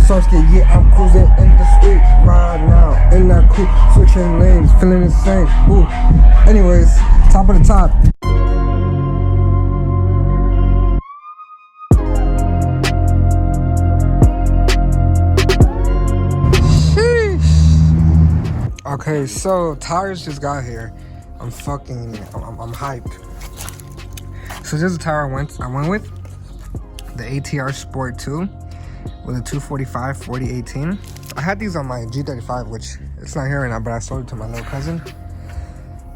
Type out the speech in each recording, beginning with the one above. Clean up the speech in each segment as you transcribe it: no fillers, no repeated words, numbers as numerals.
Sarsky, yeah, I'm cruising in the street right now, in that coupe, switching lanes, feeling insane. Ooh. Anyways, top of the top. Sheesh. Okay, so tires just got here. I'm hyped. So this is the tire I went with, the ATR Sport 2 with a 245 4018. I had these on my G35, which it's not here right now, but I sold it to my little cousin.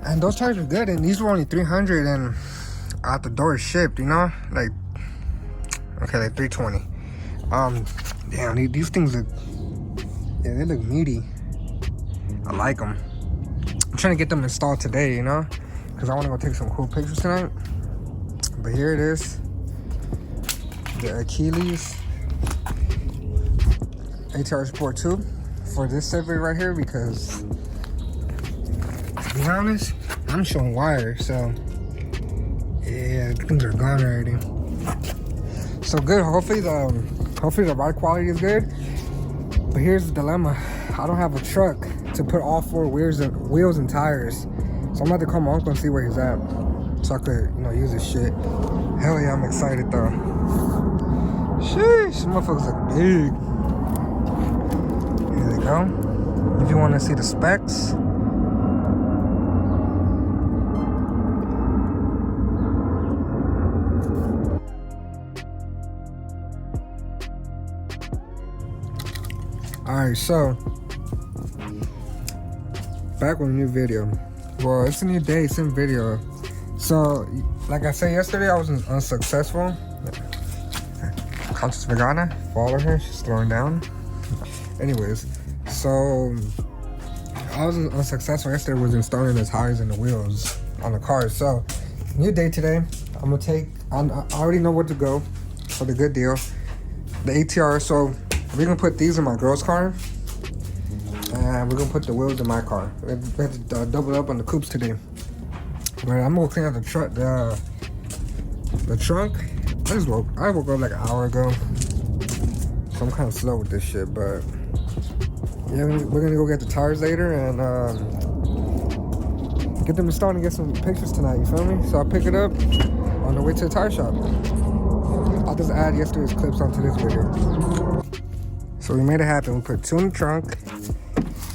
And those tires were good, and these were only 300 and out the door shipped, you know? Like, okay, like 320. Damn, these things look, yeah, they look meaty. I like them. I'm trying to get them installed today, you know? Because I want to go take some cool pictures tonight. But here it is. The Achilles ATR Sport 2 for this Civic right here, because to be honest, I'm showing wire, so yeah, things are gone already. So good. Hopefully the ride quality is good. But here's the dilemma: I don't have a truck to put all four wheels and tires, so I'm about to call my uncle and see where he's at, so I could, you know, use this shit. Hell yeah, I'm excited though. Sheesh, these motherfuckers look big. Here they go. If you want to see the specs. Alright, so back with a new video. Well, it's a new day, it's a new video. So, like I said yesterday, I was unsuccessful. Countess Vegana, follow her, she's slowing down. Anyways, so I was unsuccessful yesterday with installing the tires and the wheels on the car. So, new day today. I'm gonna take, I already know where to go for the good deal. The ATR, so we're gonna put these in my girl's car. And we're gonna put the wheels in my car. We had to double up on the coupes today. But I'm gonna clean out the trunk. I woke up like an hour ago, so I'm kind of slow with this shit. But yeah, we're gonna go get the tires later and get them installed and get some pictures tonight. You feel me? So I'll pick it up on the way to the tire shop. I'll just add yesterday's clips onto this video. So we made it happen. We put two in the trunk.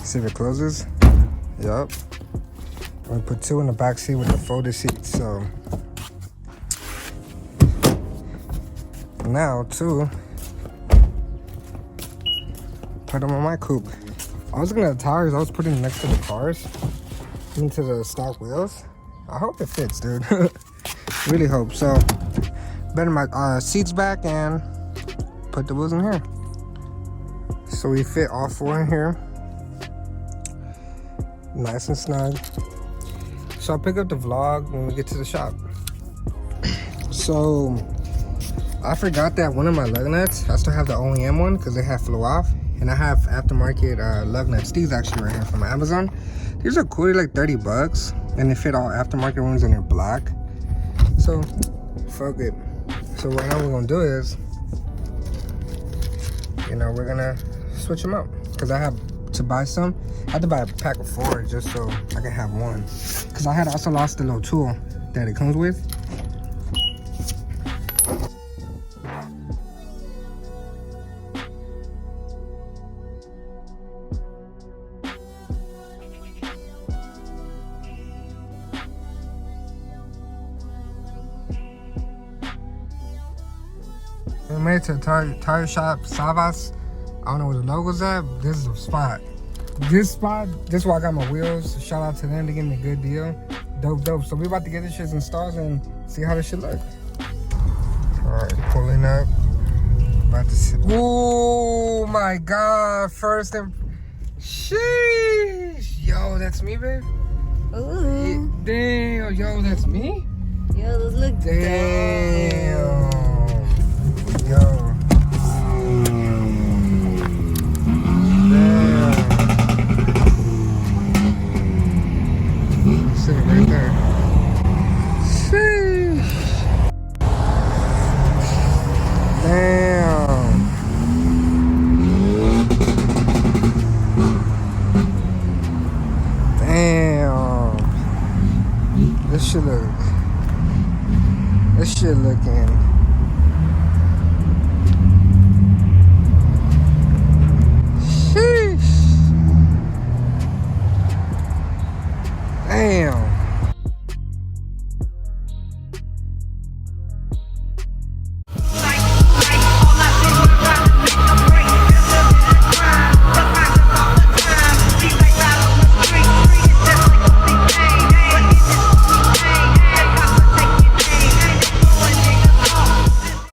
See if it closes. Yup. We put two in the back seat with the folded seats. So now two, put them on my coupe. I was looking at the tires. I was putting them next to the cars, into the stock wheels. I hope it fits, dude. Really hope. So better my seats back and put the wheels in here. So we fit all four in here, nice and snug. So I'll pick up the vlog when we get to the shop. So I forgot that one of my lug nuts, I still have the OEM one because they have flew off, and I have aftermarket lug nuts. These actually right here from Amazon. These are cool. They're like 30 bucks, and they fit all aftermarket ones, and they're black. So fuck it. So right now what we're gonna do is, you know, we're gonna switch them out, because I have to buy some. I had to buy a pack of 4 just so I can have one, because I had also lost the little tool that it comes with. We made it to the tire shop, Savas. I don't know where the logo's at, but this is the spot. This is where I got my wheels. Shout out to them, they gave me a good deal. Dope. So we about to get this shit installed and see how this shit look. Alright, pulling up. About to see. Oh my god, first and sheesh. Yo, that's me, babe. Ooh. Damn, yo, that's me? Yo, those look damn. Yo. Right there. Sheesh. Damn. This shit looking